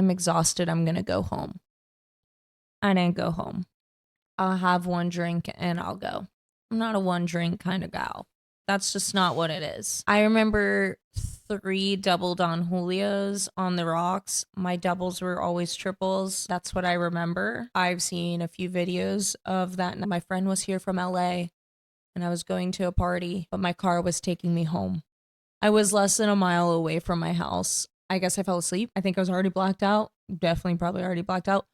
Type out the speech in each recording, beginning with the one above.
I'm exhausted. I'm going to go home. I didn't go home. I'll have one drink and I'll go. I'm not a one drink kind of gal. That's just not what it is. I remember 3 double Don Julios on the rocks. My doubles were always triples. That's what I remember. I've seen a few videos of that. My friend was here from LA and I was going to a party, but my car was taking me home. I was less than a mile away from my house. I guess I fell asleep. I think I was already blacked out. Definitely probably already blacked out.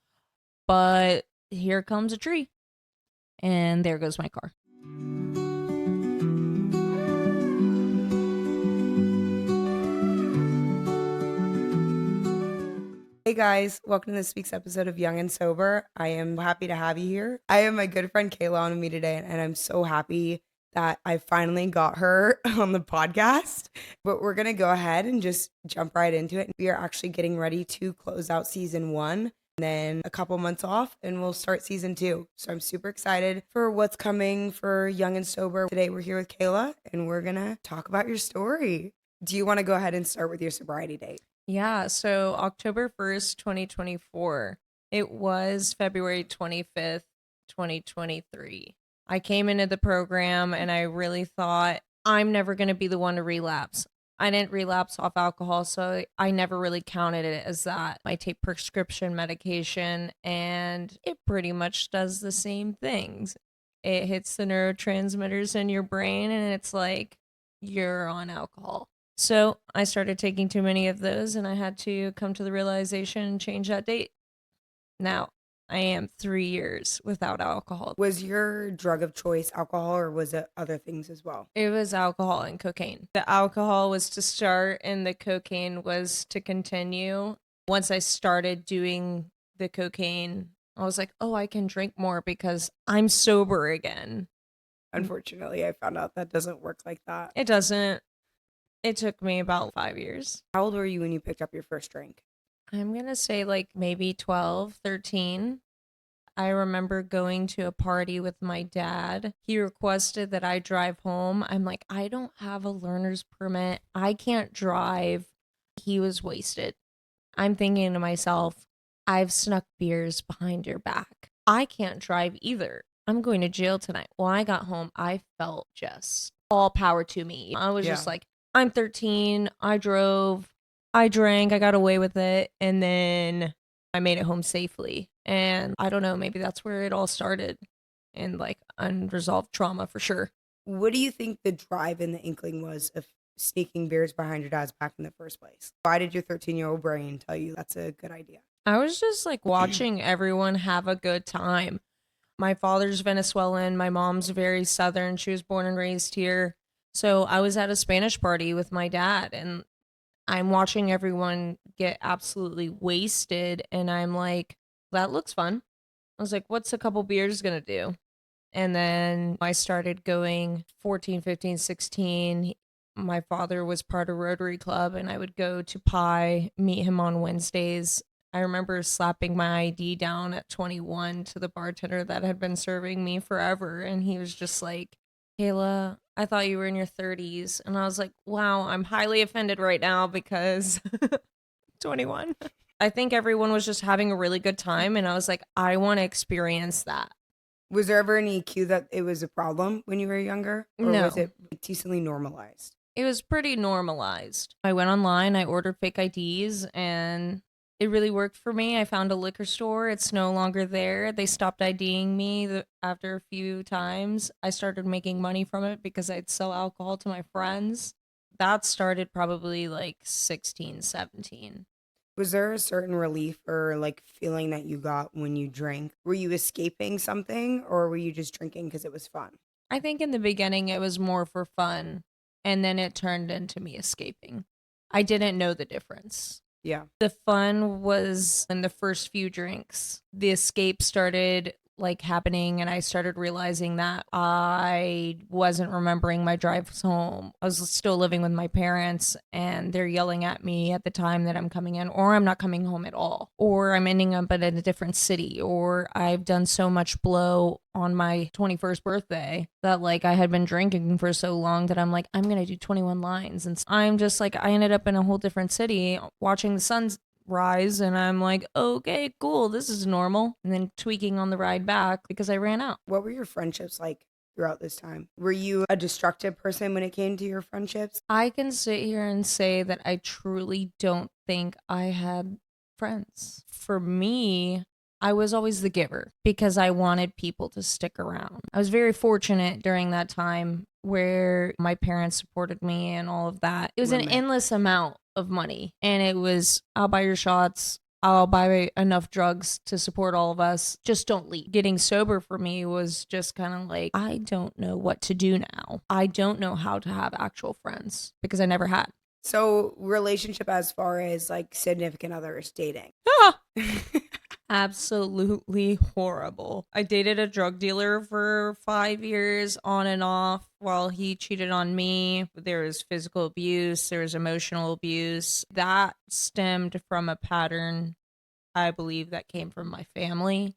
But here comes a tree. And there goes my car. Hey guys, welcome to this week's episode of Young and Sober. I am happy to have you here. I have my good friend Kayla on with me today, and I'm so happy that I finally got her on the podcast. But we're going to go ahead and just jump right into it. We are actually getting ready to close out season 1, and then a couple months off, and we'll start season 2. So I'm super excited for what's coming for Young and Sober. Today we're here with Kayla, and we're going to talk about your story. Do you want to go ahead and start with your sobriety date? Yeah, so October 1st, 2024. It was February 25th, 2023. I came into the program and I really thought I'm never going to be the one to relapse. I didn't relapse off alcohol, so I never really counted it as that. I take prescription medication and it pretty much does the same things. It hits the neurotransmitters in your brain and it's like you're on alcohol. So I started taking too many of those and I had to come to the realization and change that date. Now, I am 3 years without alcohol. Was your drug of choice alcohol, or was it other things as well? It was alcohol and cocaine. The alcohol was to start and the cocaine was to continue. Once I started doing the cocaine, I was like, oh, I can drink more because I'm sober again. Unfortunately, I found out that doesn't work like that. It doesn't. It took me about 5 years. How old were you when you picked up your first drink? I'm going to say like maybe 12, 13. I remember going to a party with my dad. He requested that I drive home. I'm like, I don't have a learner's permit. I can't drive. He was wasted. I'm thinking to myself, I've snuck beers behind your back. I can't drive either. I'm going to jail tonight. When I got home, I felt just all power to me. I was just like, I'm 13. I drove. I drank. I got away with it. And then I made it home safely. And I don't know, maybe that's where it all started. And like unresolved trauma for sure. What do you think the drive and the inkling was of sneaking beers behind your dad's back in the first place? Why did your 13-year-old brain tell you that's a good idea? I was just like watching everyone have a good time. My father's Venezuelan. My mom's very Southern. She was born and raised here. So I was at a Spanish party with my dad and I'm watching everyone get absolutely wasted. And I'm like, that looks fun. I was like, what's a couple beers going to do? And then I started going 14, 15, 16. My father was part of Rotary Club and I would go to Pi, meet him on Wednesdays. I remember slapping my ID down at 21 to the bartender that had been serving me forever. And he was just like, Kayla, I thought you were in your 30s. And I was like, wow, I'm highly offended right now because 21. I think everyone was just having a really good time. And I was like, I want to experience that. Was there ever any cue that it was a problem when you were younger? Or No. was it decently normalized? It was pretty normalized. I went online, I ordered fake IDs, and it really worked for me. I found a liquor store. It's no longer there. They stopped IDing me after a few times. I started making money from it because I'd sell alcohol to my friends. That started probably like 16, 17. Was there a certain relief or like feeling that you got when you drank? Were you escaping something, or were you just drinking because it was fun? I think in the beginning it was more for fun, and then it turned into me escaping. I didn't know the difference. Yeah. The fun was in the first few drinks. The escape started like happening and I started realizing that I wasn't remembering my drives home. I was still living with my parents and they're yelling at me at the time that I'm coming in, or I'm not coming home at all, or I'm ending up in a different city, or I've done so much blow on my 21st birthday that like I had been drinking for so long that I'm like, I'm going to do 21 lines. And I'm just like, I ended up in a whole different city watching the sun rise, and I'm like, okay, cool, this is normal. And then tweaking on the ride back because I ran out. What were your friendships like throughout this time? Were you a destructive person when it came to your friendships? I can sit here and say that I truly don't think I had friends. For me, I was always the giver because I wanted people to stick around. I was very fortunate during that time where my parents supported me and all of that. It was an Women. endless amount of money, and it was, I'll buy your shots. I'll buy enough drugs to support all of us. Just don't leave. Getting sober for me was just kind of like, I don't know what to do now. I don't know how to have actual friends because I never had. So, relationship as far as like significant others dating. Ah! Absolutely horrible. I dated a drug dealer for 5 years on and off while he cheated on me. There was physical abuse, there was emotional abuse. That stemmed from a pattern, I believe, that came from my family,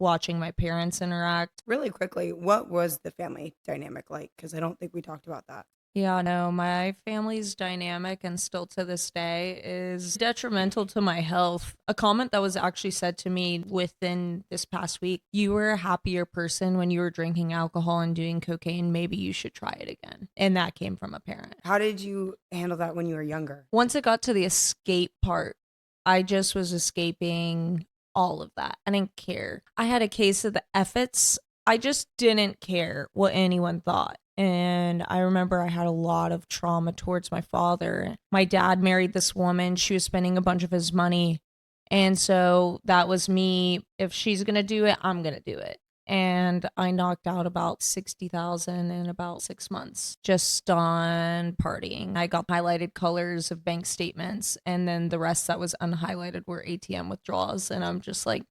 watching my parents interact. Really quickly, what was the family dynamic like? Because I don't think we talked about that. Yeah, no, my family's dynamic and still to this day is detrimental to my health. A comment that was actually said to me within this past week, you were a happier person when you were drinking alcohol and doing cocaine. Maybe you should try it again. And that came from a parent. How did you handle that when you were younger? Once it got to the escape part, I just was escaping all of that. I didn't care. I had a case of the effets. I just didn't care what anyone thought. And I remember I had a lot of trauma towards my father. My dad married this woman. She was spending a bunch of his money. And so that was me. If she's going to do it, I'm going to do it. And I knocked out about 60,000 in about 6 months just on partying. I got highlighted colors of bank statements, and then the rest that was unhighlighted were ATM withdrawals. And I'm just like,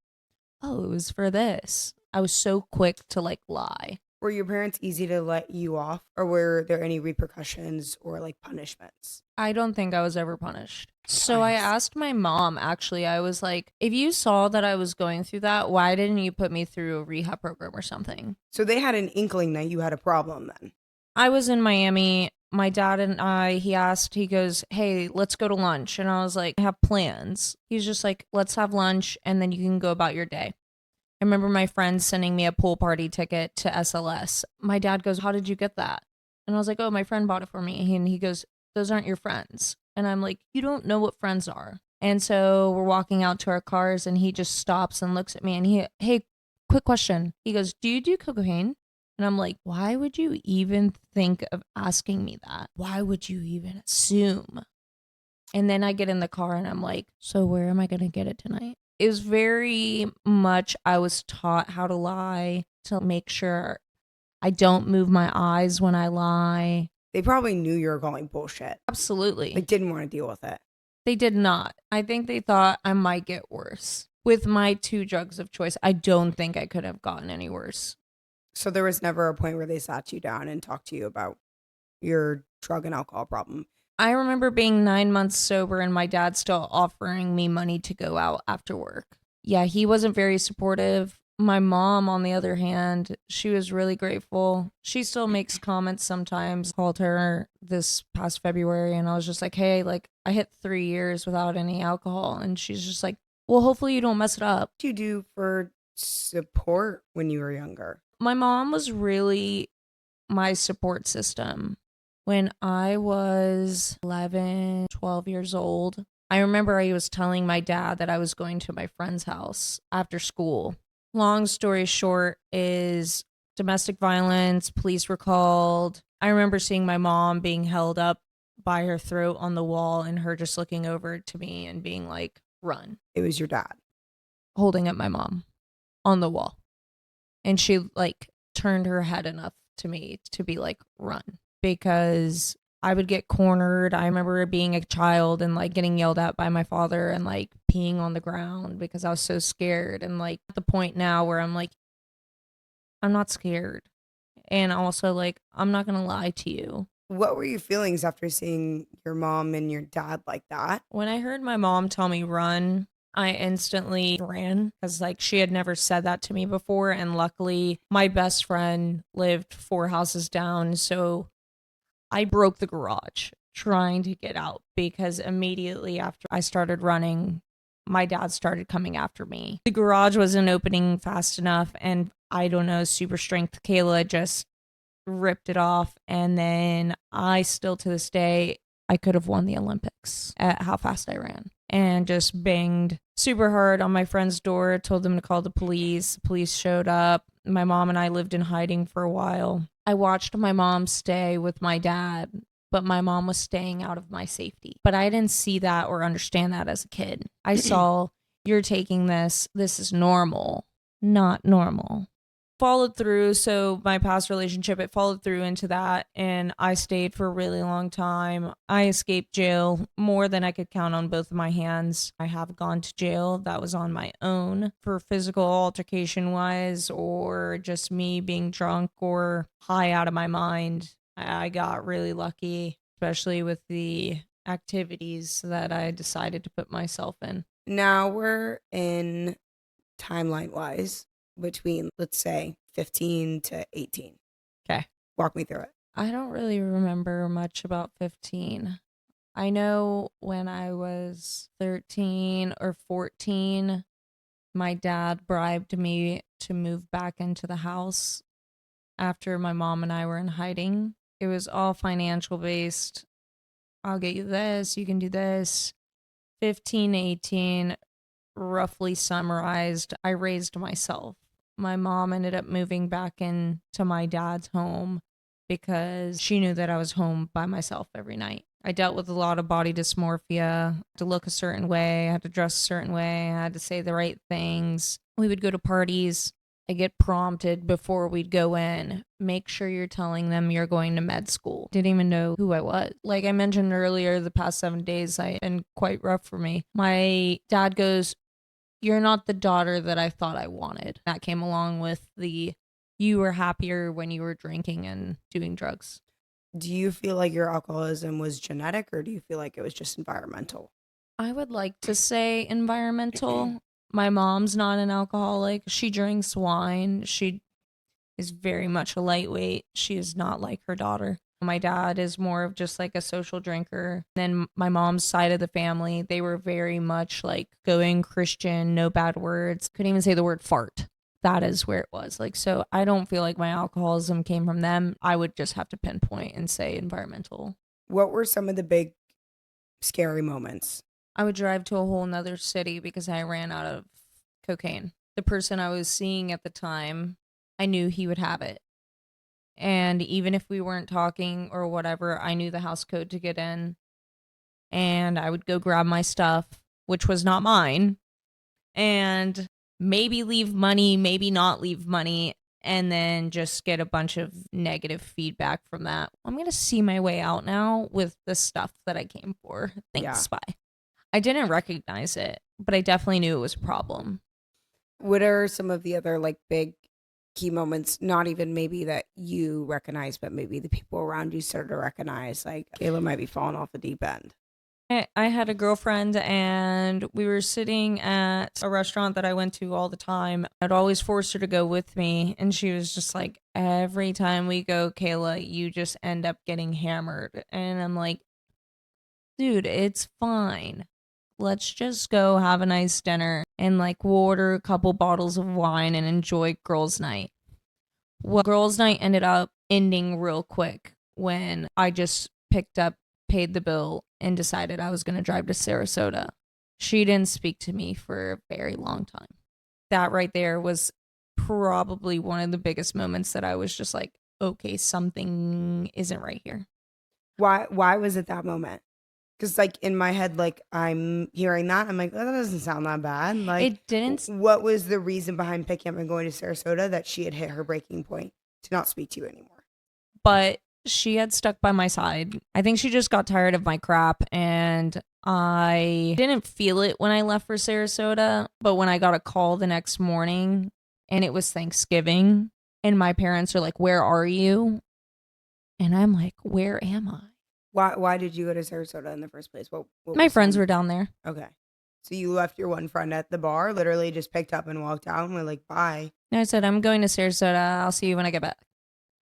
oh, it was for this. I was so quick to like lie. Were your parents easy to let you off, or were there any repercussions or like punishments? I don't think I was ever punished. So I Nice. asked my mom, actually, I was like, if you saw that I was going through that, why didn't you put me through a rehab program or something? So they had an inkling that you had a problem then. I was in Miami. My dad and he goes, hey, let's go to lunch. And I was like, I have plans. He's just like, let's have lunch and then you can go about your day. I remember my friend sending me a pool party ticket to SLS. My dad goes, how did you get that? And I was like, oh, my friend bought it for me. And he goes, those aren't your friends. And I'm like, you don't know what friends are. And so we're walking out to our cars and he just stops and looks at me and hey, quick question. He goes, do you do cocaine? And I'm like, why would you even think of asking me that? Why would you even assume? And then I get in the car and I'm like, so where am I going to get it tonight? It was very much, I was taught how to lie to make sure I don't move my eyes when I lie. They probably knew you were calling bullshit. Absolutely. They didn't want to deal with it. They did not. I think they thought I might get worse. With my 2 drugs of choice, I don't think I could have gotten any worse. So there was never a point where they sat you down and talked to you about your drug and alcohol problem. I remember being 9 months sober and my dad still offering me money to go out after work. Yeah, he wasn't very supportive. My mom, on the other hand, she was really grateful. She still makes comments sometimes. Called her this past February and I was just like, hey, like I hit 3 years without any alcohol. And she's just like, well, hopefully you don't mess it up. What did you do for support when you were younger? My mom was really my support system. When I was 11, 12 years old, I remember I was telling my dad that I was going to my friend's house after school. Long story short is domestic violence, police were called. I remember seeing my mom being held up by her throat on the wall and her just looking over to me and being like, run. It was your dad. Holding up my mom on the wall. And she like turned her head enough to me to be like, run. Because I would get cornered. I remember being a child and like getting yelled at by my father and like peeing on the ground because I was so scared. And like at the point now where I'm like, I'm not scared. And also like, I'm not going to lie to you. What were your feelings after seeing your mom and your dad like that? When I heard my mom tell me run, I instantly ran because like she had never said that to me before. And luckily my best friend lived 4 houses down. So I broke the garage trying to get out because immediately after I started running, my dad started coming after me. The garage wasn't opening fast enough, and I don't know, super strength Kayla just ripped it off. And then I still to this day, I could have won the Olympics at how fast I ran, and just banged super hard on my friend's door, told them to call the police. The police showed up. My mom and I lived in hiding for a while. I watched my mom stay with my dad, but my mom was staying out of my safety. But I didn't see that or understand that as a kid. I saw, you're taking this is normal, not normal. Followed through. So my past relationship, it followed through into that, and I stayed for a really long time. I escaped jail more than I could count on both of my hands. I have gone to jail. That was on my own for physical altercation wise, or just me being drunk or high out of my mind. I got really lucky, especially with the activities that I decided to put myself in. Now we're in timeline wise between, let's say, 15 to 18. Okay. Walk me through it. I don't really remember much about 15. I know when I was 13 or 14, my dad bribed me to move back into the house after my mom and I were in hiding. It was all financial based. I'll get you this, you can do this. 15, 18, roughly summarized, I raised myself. My mom ended up moving back into my dad's home because she knew that I was home by myself every night. I dealt with a lot of body dysmorphia, to look a certain way, I had to dress a certain way, I had to say the right things. We would go to parties. I get prompted before we'd go in, make sure you're telling them you're going to med school. Didn't even know who I was. Like I mentioned earlier, the past 7 days have been quite rough for me. My dad goes, "You're not the daughter that I thought I wanted." That came along with the, you were happier when you were drinking and doing drugs. Do you feel like your alcoholism was genetic, or do you feel like it was just environmental? I would like to say environmental. My mom's not an alcoholic. She drinks wine. She is very much a lightweight. She is not like her daughter. My dad is more of just like a social drinker. Then my mom's side of the family, they were very much like going Christian, no bad words. Couldn't even say the word fart. That is where it was. Like, so I don't feel like my alcoholism came from them. I would just have to pinpoint and say environmental. What were some of the big scary moments? I would drive to a whole nother city because I ran out of cocaine. The person I was seeing at the time, I knew he would have it. And even if we weren't talking or whatever, I knew the house code to get in. And I would go grab my stuff, which was not mine, and maybe leave money, maybe not leave money, and then just get a bunch of negative feedback from that. I'm going to see my way out now with the stuff that I came for. Thanks, bye. I didn't recognize it, but I definitely knew it was a problem. What are some of the other like big key moments, not even maybe that you recognize, but maybe the people around you started to recognize, like Kayla might be falling off the deep end? I had a girlfriend, and we were sitting at a restaurant that I went to all the time. I'd always force her to go with me, and she was just like, every time we go, Kayla, you just end up getting hammered. And I'm like, dude, it's fine. Let's just go have a nice dinner and like we'll order a couple bottles of wine and enjoy girls' night. Well, girls' night ended up ending real quick when I just picked up, paid the bill, and decided I was going to drive to Sarasota. She didn't speak to me for a very long time. That right there was probably one of the biggest moments that I was just like, okay, something isn't right here. Why was it that moment? Because like in my head, like I'm hearing that, I'm like, oh, that doesn't sound that bad. Like, It didn't. What was the reason behind picking up and going to Sarasota that she had hit her breaking point to not speak to you anymore? But she had stuck by my side. I think she just got tired of my crap, and I didn't feel it when I left for Sarasota. But when I got a call the next morning, and it was Thanksgiving, and my parents are like, "Where are you?" And I'm like, "Where am I?" Why did you go to Sarasota in the first place? What My was friends were down there. Okay. So you left your one friend at the bar, literally just picked up and walked out and were like, bye. And I said, "I'm going to Sarasota. I'll see you when I get back."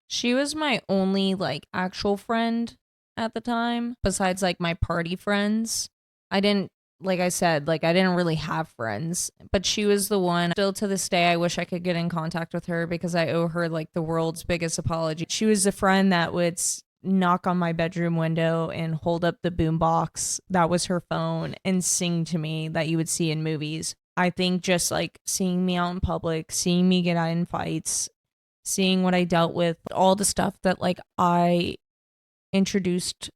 She was my only like actual friend at the time, besides like my party friends. I didn't, like I said, like I didn't really have friends, but she was the one. Still to this day, I wish I could get in contact with her because I owe her like the world's biggest apology. She was the friend that would knock on my bedroom window and hold up the boombox that was her phone and sing to me that you would see in movies. I think just like seeing me out in public, seeing me get out in fights, seeing what I dealt with, all the stuff that like I introduced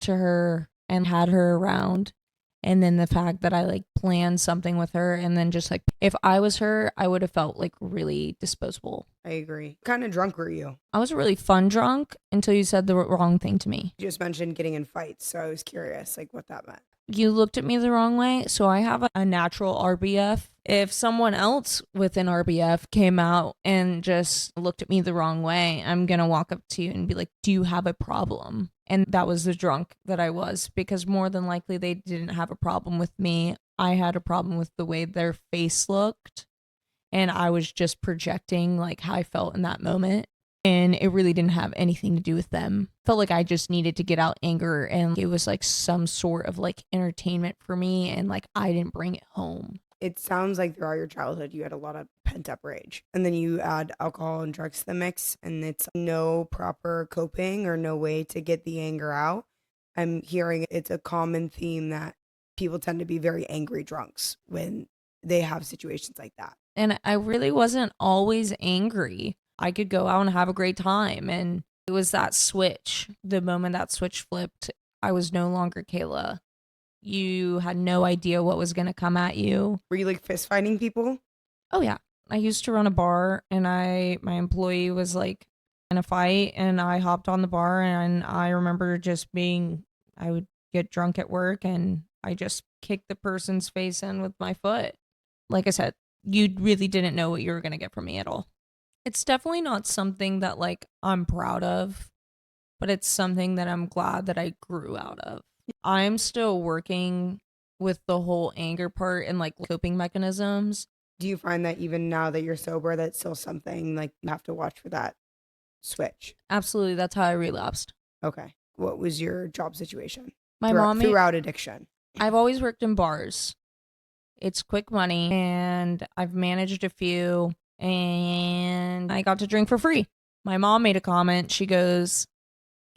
to her and had her around. And then the fact that I like planned something with her, and then just like if I was her, I would have felt like really disposable. I agree. What kind of drunk were you? I was a really fun drunk until you said the wrong thing to me. You just mentioned getting in fights, so I was curious, like what that meant. You looked at me the wrong way, so I have a natural RBF. If someone else with an RBF came out and just looked at me the wrong way, I'm gonna walk up to you and be like, do you have a problem? And that was the drunk that I was, because more than likely they didn't have a problem with me. I had a problem with the way their face looked, and I was just projecting like how I felt in that moment. And it really didn't have anything to do with them. Felt like I just needed to get out anger, and it was like some sort of like entertainment for me, and like I didn't bring it home. It sounds like throughout your childhood you had a lot of pent up rage, and then you add alcohol and drugs to the mix, and it's no proper coping or no way to get the anger out. I'm hearing it's a common theme that people tend to be very angry drunks when they have situations like that. And I really wasn't always angry. I could go out and have a great time. And it was that switch. The moment that switch flipped, I was no longer Kayla. You had no idea what was going to come at you. Were you like fist fighting people? Oh, yeah. I used to run a bar, and my employee was like in a fight, and I hopped on the bar, and I remember just I would get drunk at work, and I just kicked the person's face in with my foot. Like I said, you really didn't know what you were going to get from me at all. It's definitely not something that like I'm proud of, but it's something that I'm glad that I grew out of. I'm still working with the whole anger part and like coping mechanisms. Do you find that even now that you're sober, that's still something like you have to watch for that switch? Absolutely, that's how I relapsed. Okay. What was your job situation? My mom throughout addiction. I've always worked in bars. It's quick money, and I've managed a few, and I got to drink for free. My mom made a comment. She goes,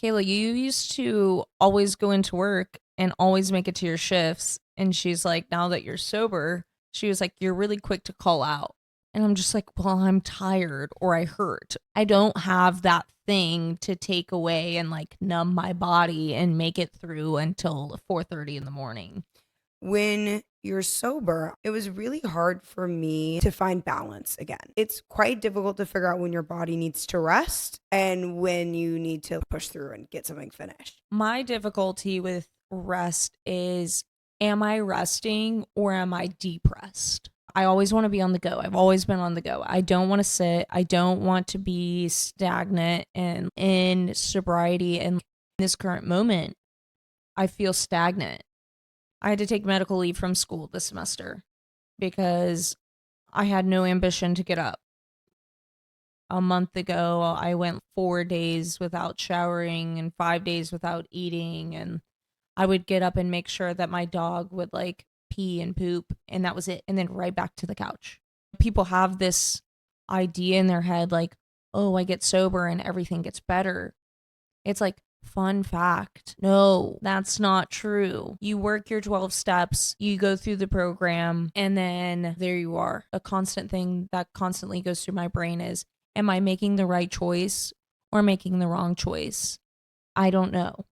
Kayla, you used to always go into work and always make it to your shifts. And she's like, now that you're sober, she was like, you're really quick to call out. And I'm just like, well, I'm tired or I hurt. I don't have that thing to take away and like numb my body and make it through until 4:30 in the morning. When you're sober, it was really hard for me to find balance again. It's quite difficult to figure out when your body needs to rest and when you need to push through and get something finished. My difficulty with rest is, am I resting or am I depressed? I always want to be on the go. I've always been on the go. I don't want to sit. I don't want to be stagnant. And in sobriety and in this current moment, I feel stagnant. I had to take medical leave from school this semester because I had no ambition to get up. A month ago, I went 4 days without showering and 5 days without eating. And I would get up and make sure that my dog would like pee and poop, and that was it. And then right back to the couch. People have this idea in their head like, oh, I get sober and everything gets better. It's like, fun fact, no, that's not true. You work your 12 steps, you go through the program, and then there you are. A constant thing that constantly goes through my brain is, am I making the right choice or making the wrong choice? I don't know.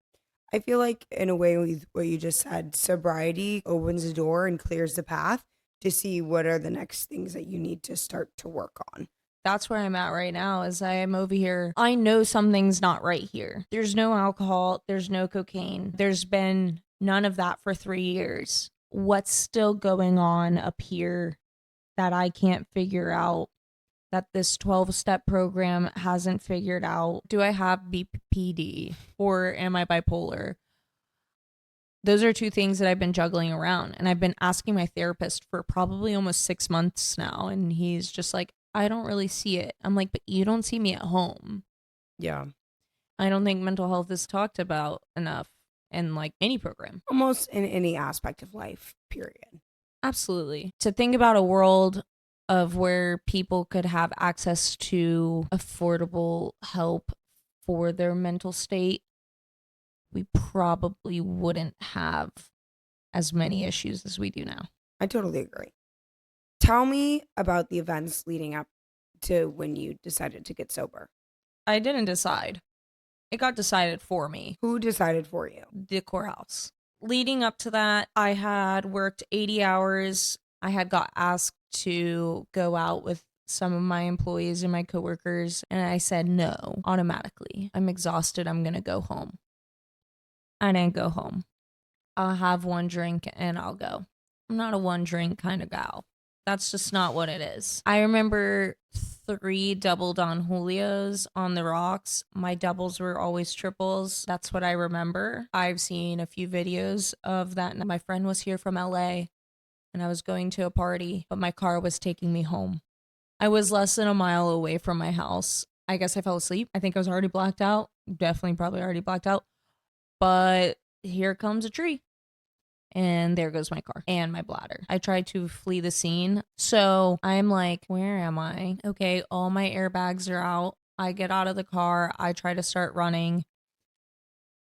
I feel like in a way with what you just said, sobriety opens the door and clears the path to see what are the next things that you need to start to work on. That's where I'm at right now, is I am over here. I know something's not right here. There's no alcohol. There's no cocaine. There's been none of that for 3 years. What's still going on up here that I can't figure out, that this 12-step program hasn't figured out? Do I have BPD or am I bipolar? Those are two things that I've been juggling around, and I've been asking my therapist for probably almost 6 months now, and he's just like, I don't really see it. I'm like, but you don't see me at home. Yeah. I don't think mental health is talked about enough in like any program. Almost in any aspect of life, period. Absolutely. To think about a world of where people could have access to affordable help for their mental state, we probably wouldn't have as many issues as we do now. I totally agree. Tell me about the events leading up to when you decided to get sober. I didn't decide. It got decided for me. Who decided for you? The courthouse. Leading up to that, I had worked 80 hours. I had got asked to go out with some of my employees and my coworkers, and I said no automatically. I'm exhausted. I'm going to go home. I didn't go home. I'll have one drink and I'll go. I'm not a one drink kind of gal. That's just not what it is. I remember 3 double Don Julios on the rocks. My doubles were always triples. That's what I remember. I've seen a few videos of that. My friend was here from LA and I was going to a party, but my car was taking me home. I was less than a mile away from my house. I guess I fell asleep. I think I was already blacked out. Definitely probably already blacked out. But here comes a tree. And there goes my car and my bladder. I tried to flee the scene. So I'm like, where am I? Okay, all my airbags are out. I get out of the car. I try to start running.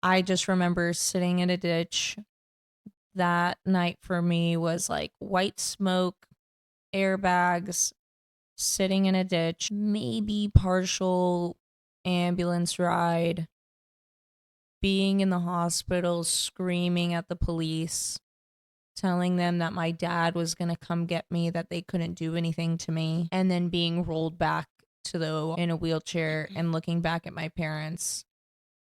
I just remember sitting in a ditch. That night for me was like white smoke, airbags, sitting in a ditch, maybe partial ambulance ride, being in the hospital, screaming at the police, telling them that my dad was going to come get me, that they couldn't do anything to me, and then being rolled back to the in a wheelchair and looking back at my parents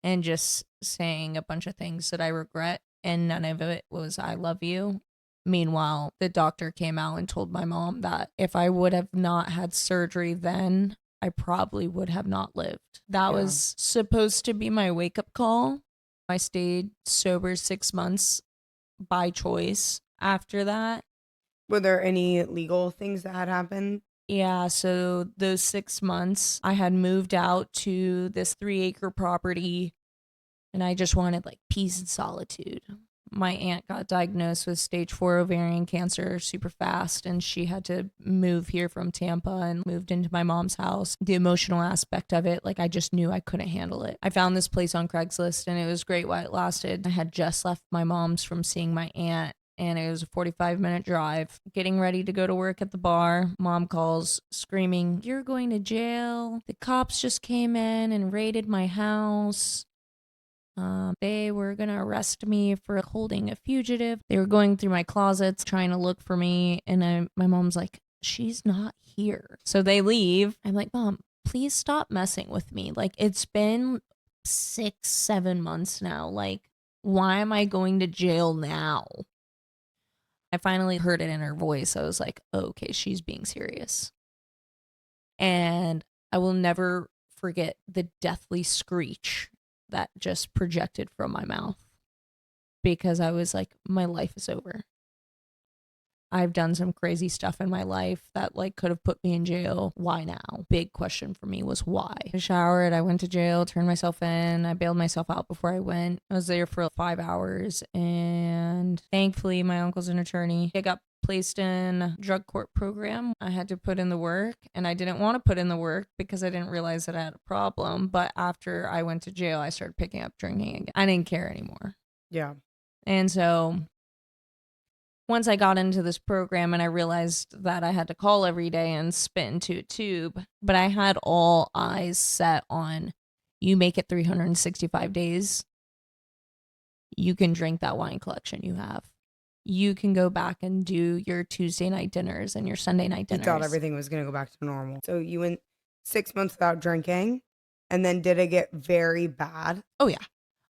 and just saying a bunch of things that I regret, and none of it was I love you. Meanwhile, the doctor came out and told my mom that if I would have not had surgery then, I probably would have not lived. That was supposed to be my wake-up call. I stayed sober 6 months by choice after that. Were there any legal things that had happened? Yeah, so those 6 months, I had moved out to this 3-acre property and I just wanted like peace and solitude. My aunt got diagnosed with stage 4 ovarian cancer super fast, and she had to move here from Tampa and moved into my mom's house. The emotional aspect of it, like I just knew I couldn't handle it. I found this place on Craigslist and it was great while it lasted. I had just left my mom's from seeing my aunt, and it was a 45-minute drive. Getting ready to go to work at the bar, mom calls screaming, "You're going to jail. The cops just came in and raided my house. They were going to arrest me for holding a fugitive. They were going through my closets trying to look for me." And my mom's like, "She's not here." So they leave. I'm like, "Mom, please stop messing with me. Like, it's been 6, 7 months now. Like, why am I going to jail now?" I finally heard it in her voice. I was like, oh, okay, she's being serious. And I will never forget the deathly screech that just projected from my mouth, because I was like, my life is over. I've done some crazy stuff in my life that like could have put me in jail. Why now? Big question for me was why. I showered, I went to jail, turned myself in, I bailed myself out before I went. I was there for 5 hours, and thankfully my uncle's an attorney. I got placed in drug court program. I had to put in the work, and I didn't want to put in the work because I didn't realize that I had a problem. But after I went to jail, I started picking up drinking again. I didn't care anymore. Yeah. And so once I got into this program and I realized that I had to call every day and spit into a tube, but I had all eyes set on, you make it 365 days, you can drink that wine collection you have. You can go back and do your Tuesday night dinners and your Sunday night You dinners. thought everything was going to go back to normal. So you went 6 months without drinking, and then did it get very bad? Oh, yeah.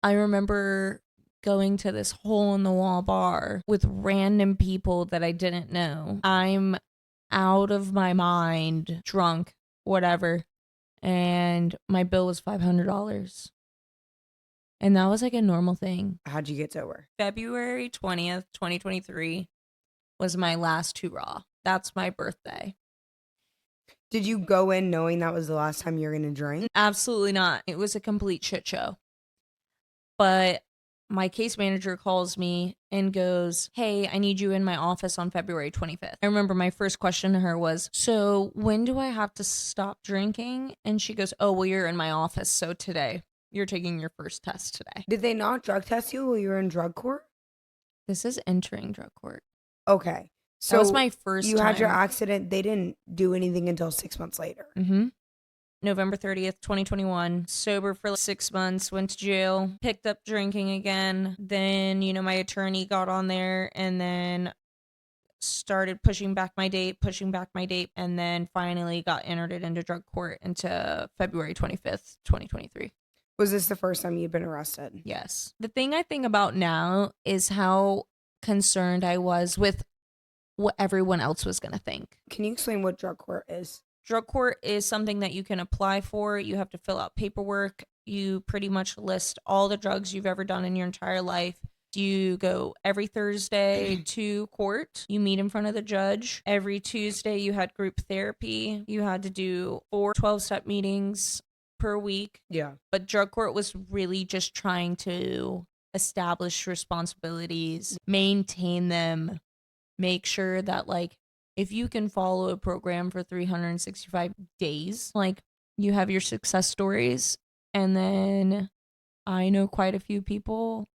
I remember going to this hole in the wall bar with random people that I didn't know. I'm out of my mind, drunk, whatever. And my bill was $500. And that was like a normal thing. How'd you get sober? February 20th, 2023 was my last hurrah. That's my birthday. Did you go in knowing that was the last time you were going to drink? Absolutely not. It was a complete shit show. But my case manager calls me and goes, "Hey, I need you in my office on February 25th." I remember my first question to her was, "So when do I have to stop drinking?" And she goes, "Oh, well, you're in my office. So today, you're taking your first test today." Did they not drug test you while you were in drug court? This is entering drug court. Okay. That was So my first you had your time. accident. They didn't do anything until 6 months later. Mm-hmm. November 30th, 2021, sober for 6 months, went to jail, picked up drinking again. Then, my attorney got on there and then started pushing back my date, and then finally got entered it into drug court into February 25th, 2023. Was this the first time you'd been arrested? Yes. The thing I think about now is how concerned I was with what everyone else was going to think. Can you explain what drug court is? Drug court is something that you can apply for. You have to fill out paperwork. You pretty much list all the drugs you've ever done in your entire life. You go every Thursday to court. You meet in front of the judge. Every Tuesday, you had group therapy. You had to do 4 12-step meetings per week. Yeah. But drug court was really just trying to establish responsibilities, maintain them, make sure that, like, if you can follow a program for 365 days, like, you have your success stories. And then I know quite a few people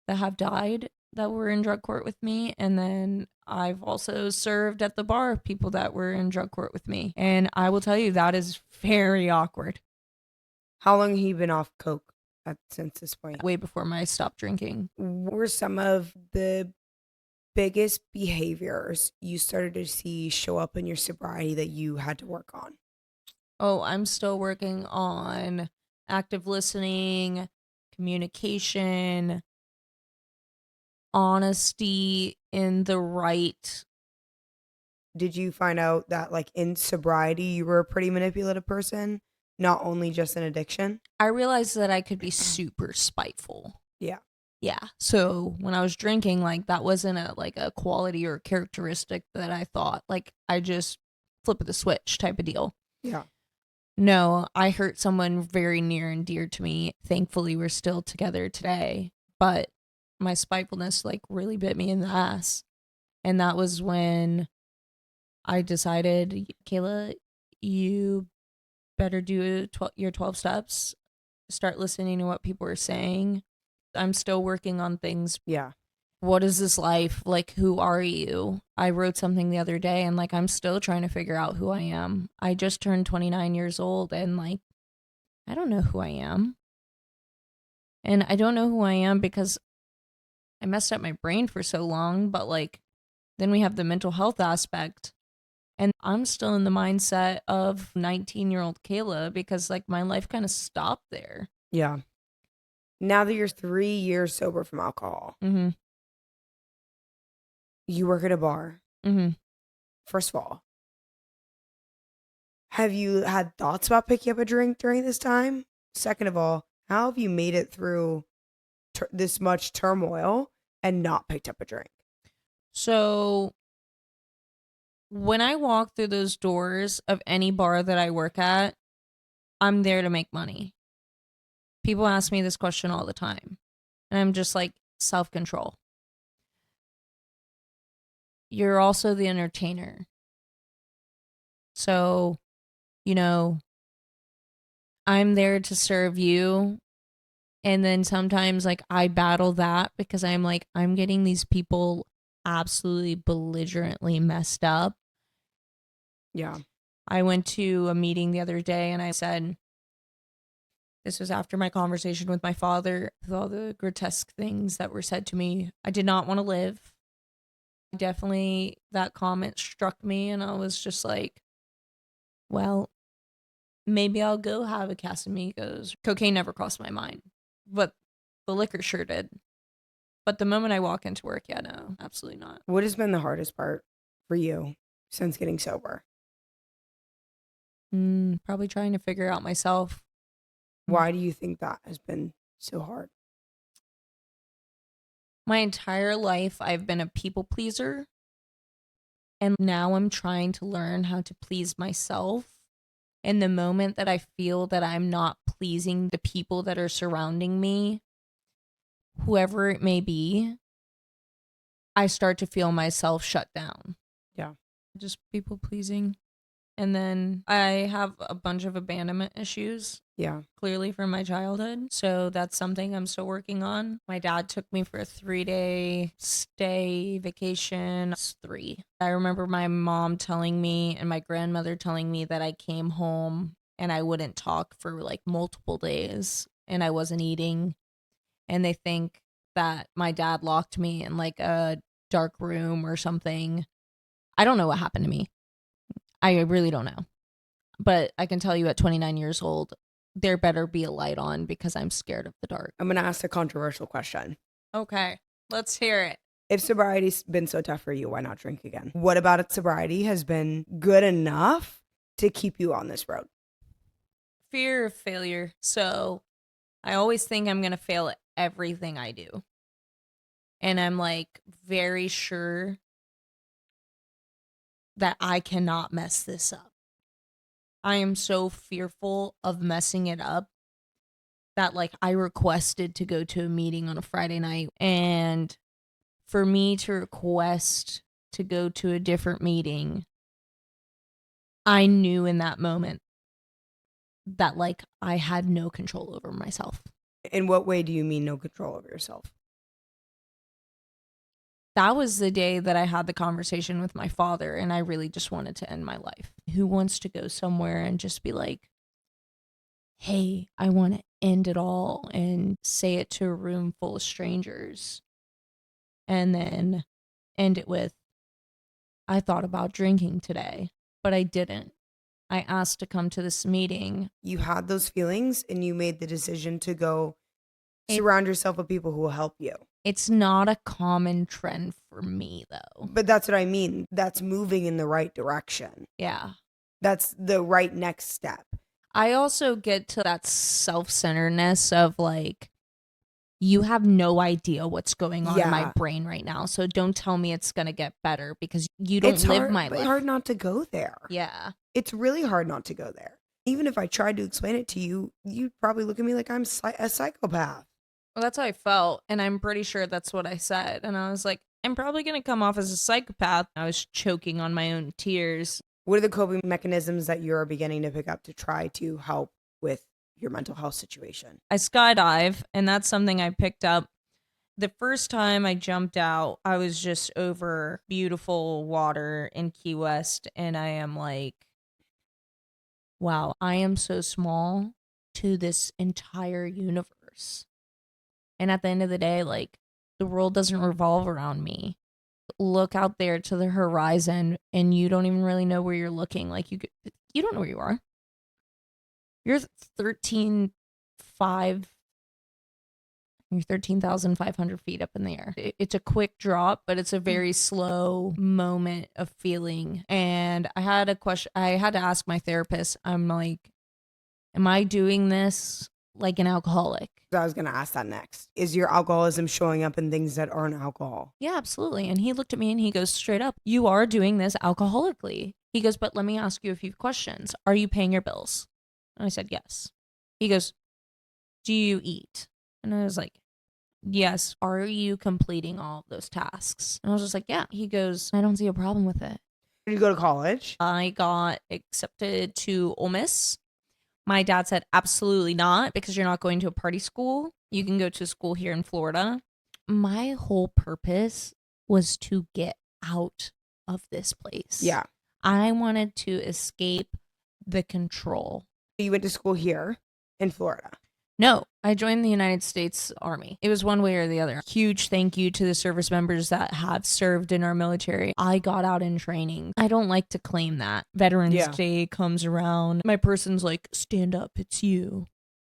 that have died that were in drug court with me. And then I've also served at the bar people that were in drug court with me. And I will tell you, that is very awkward. How long have you been off coke since this point? Way before I stopped drinking. What were some of the biggest behaviors you started to see show up in your sobriety that you had to work on? Oh, I'm still working on active listening, communication, honesty in the right. Did you find out that, like, in sobriety, you were a pretty manipulative person, not only just an addiction? I realized that I could be super spiteful. Yeah. Yeah. So when I was drinking, like, that wasn't a quality or characteristic that I thought, like, I just flip of the switch type of deal. Yeah. No, I hurt someone very near and dear to me. Thankfully, we're still together today, but my spitefulness, like, really bit me in the ass. And that was when I decided, Kayla, you better do your 12 steps, start listening to what people are saying. I'm still working on things. Yeah. What is this life? Like, who are you? I wrote something the other day and, like, I'm still trying to figure out who I am. I just turned 29 years old and, like, I don't know who I am. And I don't know who I am because I messed up my brain for so long, but, like, then we have the mental health aspect. And I'm still in the mindset of 19-year-old Kayla because, like, my life kind of stopped there. Yeah. Now that you're 3 years sober from alcohol, Mm-hmm. you work at a bar. Mm-hmm. First of all, have you had thoughts about picking up a drink during this time? Second of all, how have you made it through this much turmoil and not picked up a drink? So when I walk through those doors of any bar that I work at, I'm there to make money. People ask me this question all the time. And I'm just like, self-control. You're also the entertainer. So, I'm there to serve you. And then sometimes, like, I battle that because I'm like, I'm getting these people absolutely belligerently messed up. Yeah. I went to a meeting the other day and I said, this was after my conversation with my father, with all the grotesque things that were said to me. I did not want to live. Definitely that comment struck me and I was just like, well, maybe I'll go have a Casamigos. Cocaine never crossed my mind, but the liquor sure did. But the moment I walk into work, yeah, no, absolutely not. What has been the hardest part for you since getting sober? Probably trying to figure out myself. Why do you think that has been so hard? My entire life, I've been a people pleaser. And now I'm trying to learn how to please myself. And the moment that I feel that I'm not pleasing the people that are surrounding me, whoever it may be, I start to feel myself shut down. Yeah. Just people pleasing. And then I have a bunch of abandonment issues. Yeah. Clearly from my childhood. So that's something I'm still working on. My dad took me for a 3-day stay vacation. It's 3. I remember my mom telling me and my grandmother telling me that I came home and I wouldn't talk for like multiple days and I wasn't eating. And they think that my dad locked me in like a dark room or something. I don't know what happened to me. I really don't know. But I can tell you at 29 years old, there better be a light on because I'm scared of the dark. I'm going to ask a controversial question. Okay, let's hear it. If sobriety's been so tough for you, why not drink again? What about it sobriety has been good enough to keep you on this road? Fear of failure. So I always think I'm going to fail at everything I do. And I'm like very sure that I cannot mess this up. I am so fearful of messing it up that like I requested to go to a meeting on a Friday night, and for me to request to go to a different meeting, I knew in that moment that like I had no control over myself. In what way do you mean no control over yourself? That was the day that I had the conversation with my father and I really just wanted to end my life. Who wants to go somewhere and just be like, hey, I want to end it all and say it to a room full of strangers and then end it with, I thought about drinking today, but I didn't. I asked to come to this meeting. You had those feelings and you made the decision to go surround yourself with people who will help you. It's not a common trend for me, though. But that's what I mean. That's moving in the right direction. Yeah. That's the right next step. I also get to that self-centeredness of like, you have no idea what's going on in my brain right now. So don't tell me it's going to get better because you don't live my life. It's hard not to go there. Yeah. It's really hard not to go there. Even if I tried to explain it to you, you'd probably look at me like I'm a psychopath. Well, that's how I felt. And I'm pretty sure that's what I said. And I was like, I'm probably going to come off as a psychopath. I was choking on my own tears. What are the coping mechanisms that you're beginning to pick up to try to help with your mental health situation? I skydive, and that's something I picked up. The first time I jumped out, I was just over beautiful water in Key West. And I am like, wow, I am so small to this entire universe. And at the end of the day, like, the world doesn't revolve around me. Look out there to the horizon and you don't even really know where you're looking. Like, you don't know where you are. You're 13,500 feet up in the air. It's a quick drop, but it's a very slow moment of feeling. And I had a question. I had to ask my therapist. I'm like, am I doing this like an alcoholic? I was going to ask that next. Is your alcoholism showing up in things that aren't alcohol? Yeah, absolutely. And he looked at me and he goes straight up, you are doing this alcoholically. He goes, but let me ask you a few questions. Are you paying your bills? And I said, yes. He goes, do you eat? And I was like, yes. Are you completing all of those tasks? And I was just like, yeah. He goes, I don't see a problem with it. Did you go to college? I got accepted to Ole Miss. My dad said, absolutely not, because you're not going to a party school. You can go to school here in Florida. My whole purpose was to get out of this place. Yeah. I wanted to escape the control. You went to school here in Florida? No, I joined the United States Army. It was one way or the other. Huge thank you to the service members that have served in our military. I got out in training. I don't like to claim that. Veterans Day comes around. My person's like, stand up, it's you.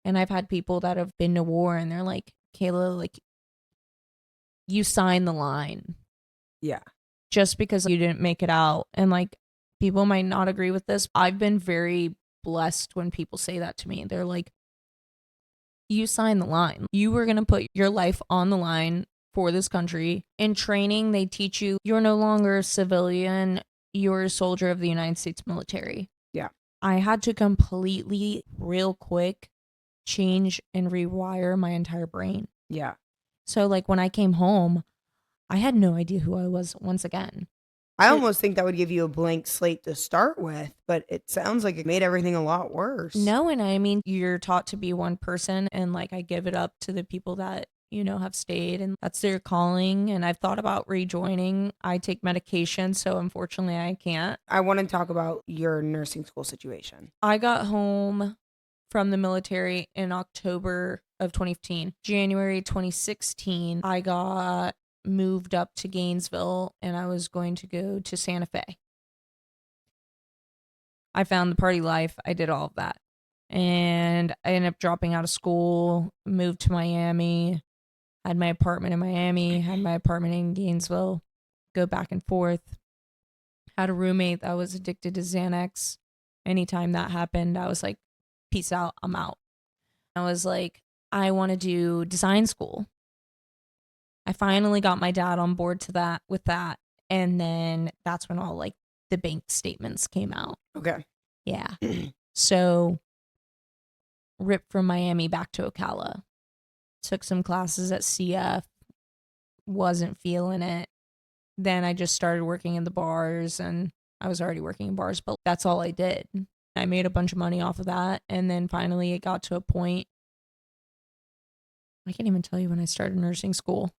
And I've had people that have been to war and they're like, Kayla, like, you signed the line. Yeah. Just because you didn't make it out. And like, people might not agree with this. I've been very blessed when people say that to me. They're like, you signed the line. You were going to put your life on the line for this country. In training, they teach you you're no longer a civilian. you're a soldier of the United States military. Yeah. I had to completely, real quick, change and rewire my entire brain. Yeah. So, like, when I came home, I had no idea who I was once again. I almost think that would give you a blank slate to start with, but it sounds like it made everything a lot worse. No, and I mean, you're taught to be one person, and like, I give it up to the people that, you know, have stayed, and that's their calling. And I've thought about rejoining. I take medication, so unfortunately, I can't. I want to talk about your nursing school situation. I got home from the military in October of 2015. January 2016, I got moved up to Gainesville and I was going to go to Santa Fe. I found the party life. I did all of that. And I ended up dropping out of school, moved to Miami, had my apartment in Miami, had my apartment in Gainesville, go back and forth. Had a roommate that was addicted to Xanax. Anytime that happened, I was like, peace out, I'm out. I was like, I want to do design school. I finally got my dad on board to that with that. And then that's when all like the bank statements came out. Okay. Yeah. So ripped from Miami back to Ocala. Took some classes at CF. Wasn't feeling it. Then I just started working in the bars, and I was already working in bars, but that's all I did. I made a bunch of money off of that. And then finally it got to a point. I can't even tell you when I started nursing school.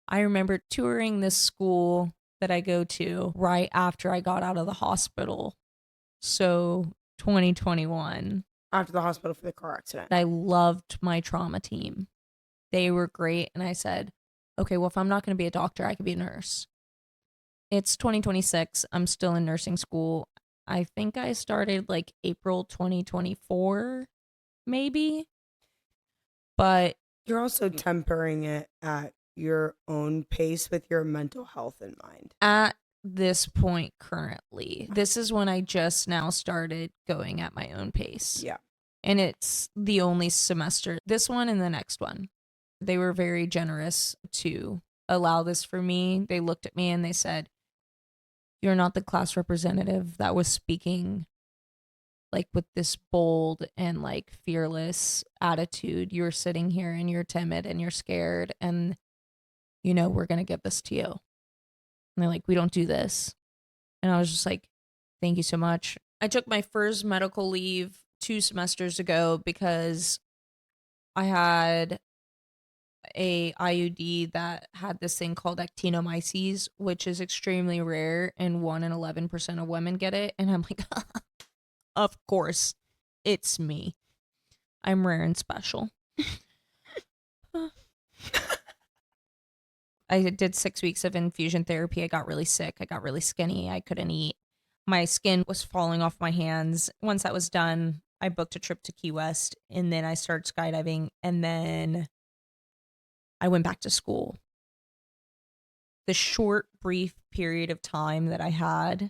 I remember touring this school that I go to right after I got out of the hospital. So 2021. After the hospital for the car accident. I loved my trauma team. They were great. And I said, okay, well, if I'm not going to be a doctor, I could be a nurse. It's 2026. I'm still in nursing school. I think I started like April 2024, maybe. But you're also tempering it at your own pace with your mental health in mind. At this point currently, this is when I just now started going at my own pace. Yeah. And it's the only semester, this one and the next one. They were very generous to allow this for me. They looked at me and they said, you're not the class representative that was speaking like with this bold and like fearless attitude. You're sitting here and you're timid and you're scared, and you know, we're going to give this to you. And they're like, we don't do this. And I was just like, thank you so much. I took my first medical leave 2 semesters ago because I had a IUD that had this thing called actinomyces, which is extremely rare, and 1 in 11% of women get it. And I'm like, of course, it's me. I'm rare and special. I did 6 weeks of infusion therapy. I got really sick. I got really skinny. I couldn't eat. My skin was falling off my hands. Once that was done, I booked a trip to Key West, and then I started skydiving, and then I went back to school. The short, brief period of time that I had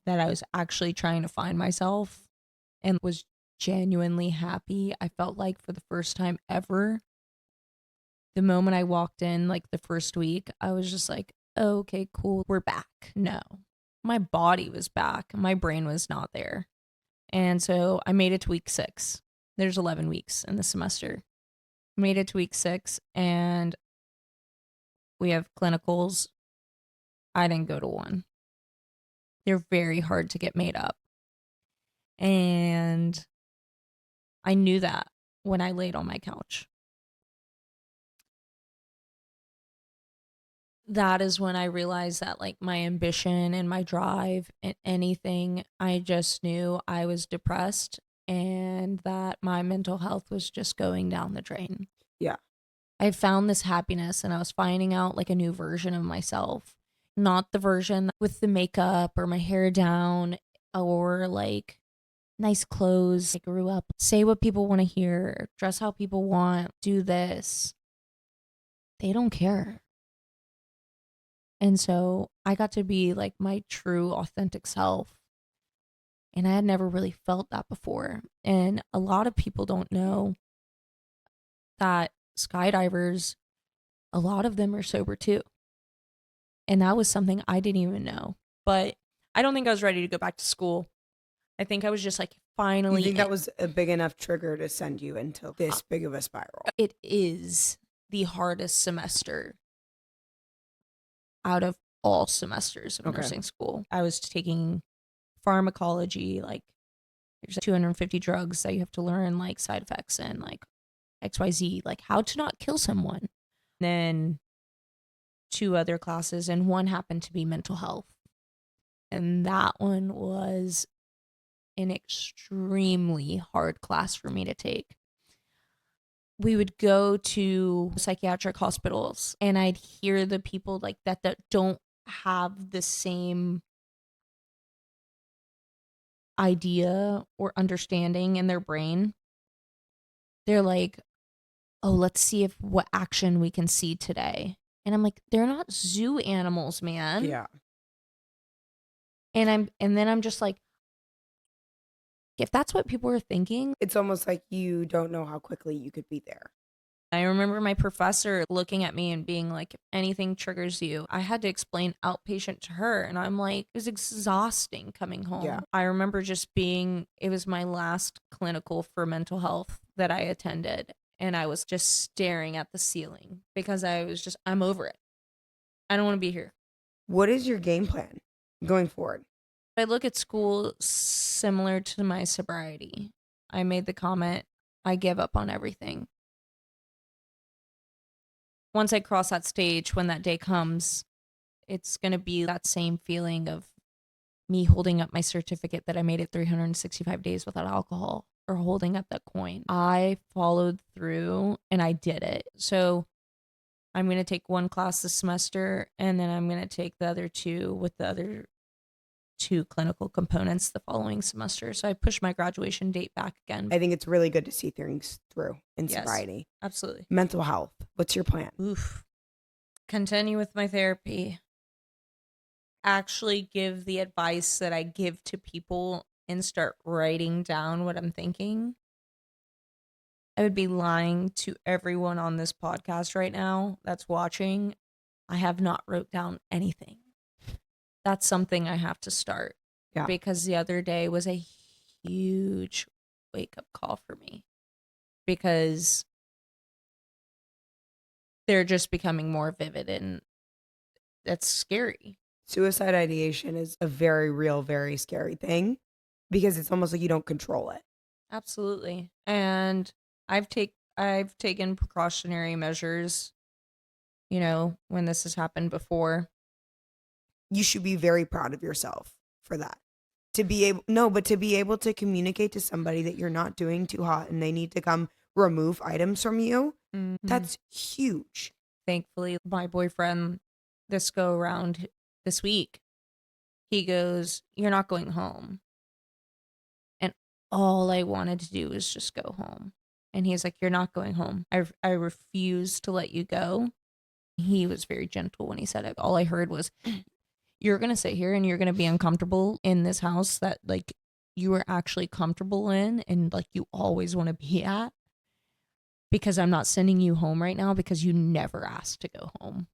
that I was actually trying to find myself and was genuinely happy, I felt like for the first time ever. The moment I walked in, like the first week, I was just like, oh, okay, cool, we're back. No, my body was back. My brain was not there. And so I made it to week 6. There's 11 weeks in the semester. Made it to week 6, and we have clinicals. I didn't go to one. They're very hard to get made up. And I knew that when I laid on my couch. That is when I realized that like my ambition and my drive and anything, I just knew I was depressed and that my mental health was just going down the drain. Yeah. I found this happiness and I was finding out like a new version of myself, not the version with the makeup or my hair down or like nice clothes. I grew up, say what people want to hear, dress how people want, do this. They don't care. And so I got to be like my true authentic self. And I had never really felt that before. And a lot of people don't know that skydivers, a lot of them are sober too. And that was something I didn't even know. But I don't think I was ready to go back to school. I think I was just like, finally. You think that was a big enough trigger to send you into this big of a spiral? It is the hardest semester out of all semesters of nursing school. I was taking pharmacology, like there's 250 drugs that you have to learn, like side effects and like XYZ, like how to not kill someone. Then 2 other classes, and one happened to be mental health. And that one was an extremely hard class for me to take. We would go to psychiatric hospitals and I'd hear the people like that don't have the same idea or understanding in their brain. They're like, oh, let's see if what action we can see today. And I'm like, they're not zoo animals, man. Yeah. And then I'm just like, if that's what people are thinking, it's almost like you don't know how quickly you could be there. I remember my professor looking at me and being like, if anything triggers you, I had to explain outpatient to her. And I'm like, it was exhausting coming home. Yeah. I remember just it was my last clinical for mental health that I attended. And I was just staring at the ceiling because I'm over it. I don't want to be here. What is your game plan going forward? I look at school similar to my sobriety. I made the comment, I give up on everything. Once I cross that stage, when that day comes, it's going to be that same feeling of me holding up my certificate that I made it 365 days without alcohol, or holding up that coin. I followed through and I did it. So I'm going to take 1 class this semester, and then I'm going to take the other 2 with the other 2 clinical components the following semester. So I pushed my graduation date back again. I think it's really good to see things through in sobriety. Absolutely. Mental health. What's your plan? Continue with my therapy. Actually give the advice that I give to people and start writing down what I'm thinking. I would be lying to everyone on this podcast right now that's watching. I have not wrote down anything. That's something I have to start. Yeah. Because the other day was a huge wake-up call for me. Because they're just becoming more vivid, and that's scary. Suicide ideation is a very real, very scary thing because it's almost like you don't control it. Absolutely. And I've taken precautionary measures, when this has happened before. You should be very proud of yourself for that. To be able to communicate to somebody that you're not doing too hot and they need to come remove items from you, that's huge. Thankfully, my boyfriend, this go around this week, he goes, "You're not going home." And all I wanted to do was just go home. And he's like, "You're not going home. I refuse to let you go." He was very gentle when he said it. All I heard was, "You're going to sit here and you're going to be uncomfortable in this house that like you are actually comfortable in and like you always want to be at, because I'm not sending you home right now because you never asked to go home."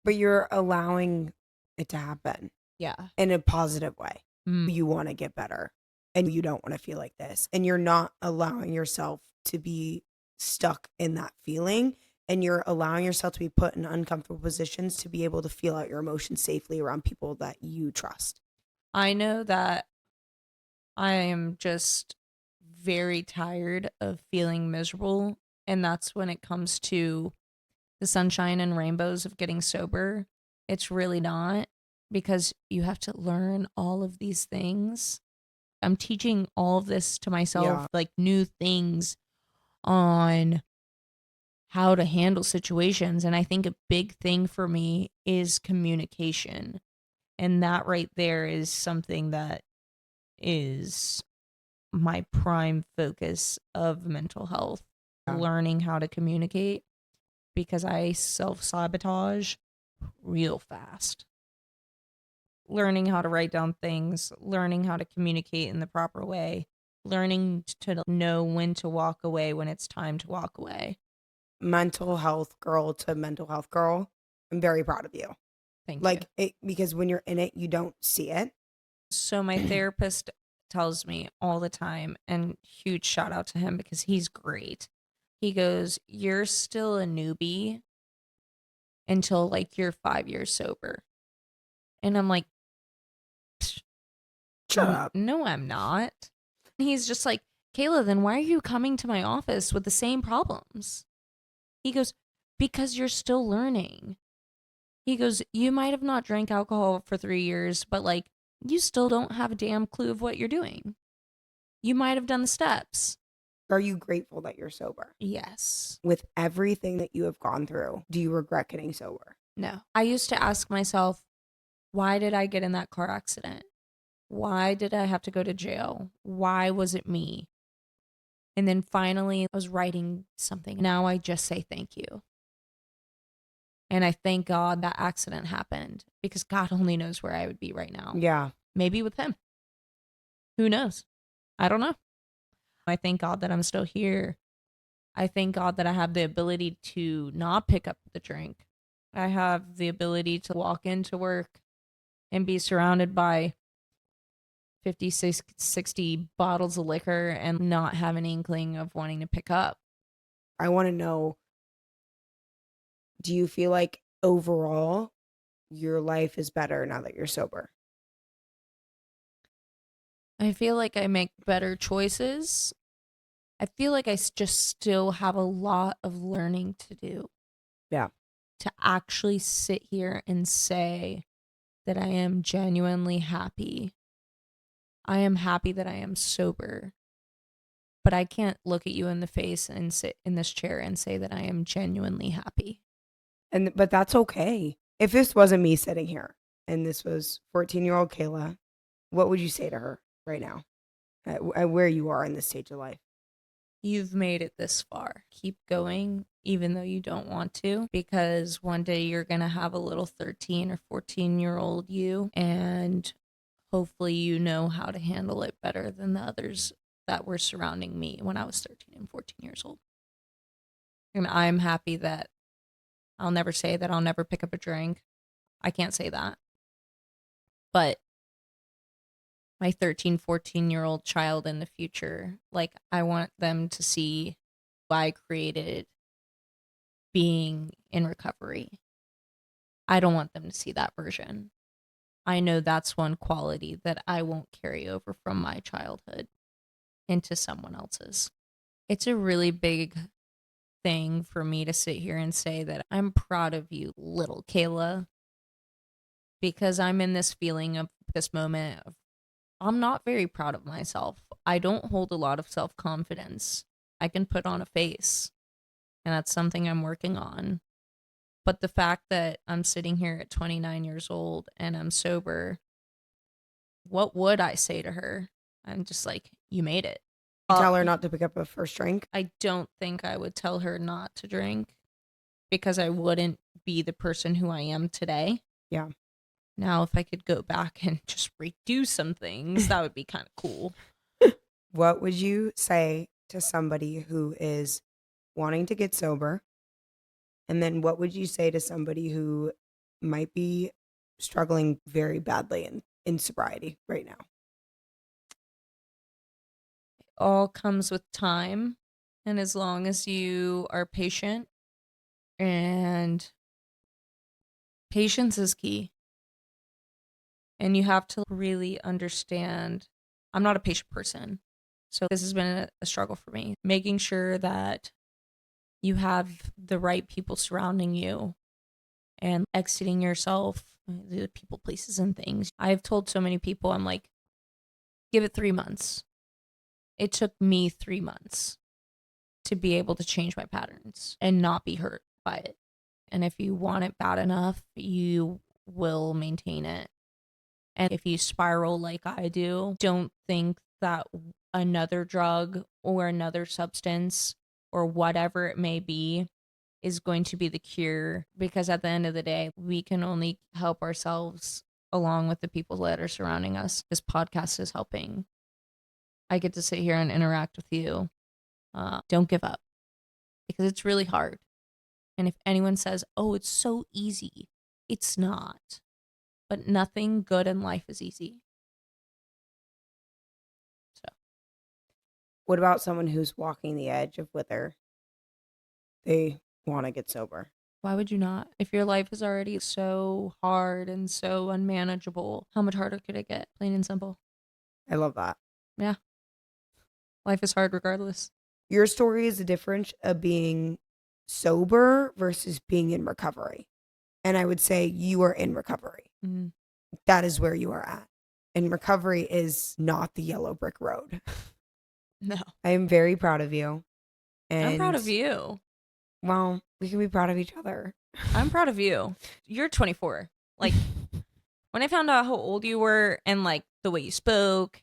But you're allowing it to happen. Yeah. In a positive way. You want to get better and you don't want to feel like this. And you're not allowing yourself to be stuck in that feeling. And you're allowing yourself to be put in uncomfortable positions to be able to feel out your emotions safely around people that you trust. I know that I am just very tired of feeling miserable. And that's when it comes to the sunshine and rainbows of getting sober. It's really not, because you have to learn all of these things. I'm teaching all of this to myself, like new things on how to handle situations. And I think a big thing for me is communication. And that right there is something that is my prime focus of mental health, learning how to communicate, because I self-sabotage real fast. Learning how to write down things, learning how to communicate in the proper way, learning to know when to walk away when it's time to walk away. Mental health girl to mental health girl, I'm very proud of you. Thank Like you. it, because when you're in it, you don't see it. So my therapist tells me all the time, and huge shout out to him because he's great. He goes, "You're still a newbie until like you're 5 years sober." And I'm like, Shut up. No, I'm not. He's just like, "Kayla, then why are you coming to my office with the same problems?" He goes, "Because you're still learning." He goes, "You might have not drank alcohol for 3 years, but like, you still don't have a damn clue of what you're doing. You might have done the steps." Are you grateful that you're sober? Yes. With everything that you have gone through, do you regret getting sober? No. I used to ask myself, why did I get in that car accident? Why did I have to go to jail? Why was it me? And then finally, I was writing something. Now I just say thank you. And I thank God that accident happened because God only knows where I would be right now. Yeah. Maybe with him. Who knows? I don't know. I thank God that I'm still here. I thank God that I have the ability to not pick up the drink. I have the ability to walk into work and be surrounded by 50, 60 bottles of liquor and not have an inkling of wanting to pick up. I want to know, do you feel like overall your life is better now that you're sober? I feel like I make better choices. I feel like just still have a lot of learning to do. Yeah. To actually sit here and say that I am genuinely happy. I am happy that I am sober. But I can't look at you in the face and sit in this chair and say that I am genuinely happy. But that's okay. If this wasn't me sitting here and this was 14-year-old Kayla, what would you say to her right now at where you are in this stage of life? You've made it this far. Keep going, even though you don't want to, because one day you're going to have a little 13 or 14-year-old you, and hopefully you know how to handle it better than the others that were surrounding me when I was 13 and 14 years old. And I'm happy that I'll never say that I'll never pick up a drink. I can't say that. But my 13, 14-year-old child in the future, like, I want them to see what I created being in recovery. I don't want them to see that version. I know that's one quality that I won't carry over from my childhood into someone else's. It's a really big thing for me to sit here and say that I'm proud of you, little Kayla, because I'm in this feeling of this moment of I'm not very proud of myself. I don't hold a lot of self-confidence. I can put on a face, and that's something I'm working on. But the fact that I'm sitting here at 29 years old and I'm sober, what would I say to her? I'm just like, you made it. You tell her not to pick up a first drink? I don't think I would tell her not to drink because I wouldn't be the person who I am today. Yeah. Now, if I could go back and just redo some things, that would be kind of cool. What would you say to somebody who is wanting to get sober? And then what would you say to somebody who might be struggling very badly in sobriety right now? All comes with time. And as long as you are patient, and patience is key. And you have to really understand I'm not a patient person. So this has been a struggle for me. Making sure that you have the right people surrounding you and exiting yourself, the people, places, and things. I've told so many people, I'm like, give it 3 months. It took me 3 months to be able to change my patterns and not be hurt by it. And if you want it bad enough, you will maintain it. And if you spiral like I do, don't think that another drug or another substance or whatever it may be is going to be the cure, because at the end of the day, we can only help ourselves along with the people that are surrounding us. This podcast is helping. I get to sit here and interact with you. Don't give up, because it's really hard. And if anyone says, oh, it's so easy, It's not. But nothing good in life is easy. So, What about someone who's walking the edge of whether they want to get sober? why would you not? If your life is already so hard and so unmanageable, how much harder could it get? Plain and simple. I love that. Yeah. Life is hard regardless. Your story is the difference of being sober versus being in recovery. And I would say you are in recovery. Mm. That is where you are at. And recovery is not the yellow brick road. No. I am very proud of you. And I'm proud of you. Well, we can be proud of each other. I'm proud of you. You're 24. Like, when I found out how old you were and like the way you spoke,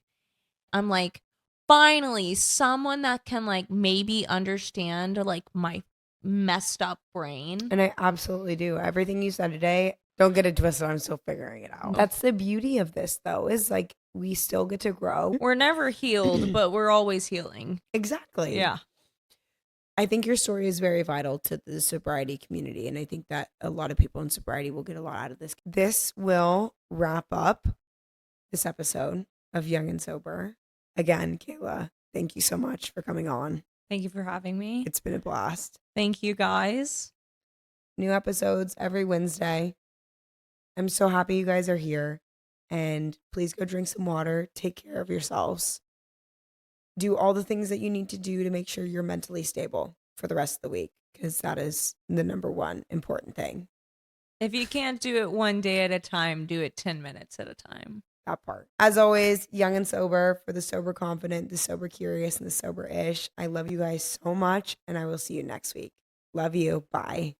I'm like, finally, someone that can like maybe understand like my messed up brain. And I absolutely do. Everything you said today, don't get it twisted. I'm still figuring it out. No. That's the beauty of this, though, is like we still get to grow. We're never healed, but we're always healing. Exactly. Yeah. I think your story is very vital to the sobriety community. And I think that a lot of people in sobriety will get a lot out of this. This will wrap up this episode of Young and Sober. Again, Kayla, thank you so much for coming on. Thank you for having me. It's been a blast. Thank you, guys. New episodes every Wednesday. I'm so happy you guys are here. And please go drink some water. Take care of yourselves. Do all the things that you need to do to make sure you're mentally stable for the rest of the week, because that is the number one important thing. If you can't do it one day at a time, do it 10 minutes at a time. That part. As always, Young and Sober for the sober confident, the sober curious, and the sober-ish. I love you guys so much, and I will see you next week. Love you. Bye.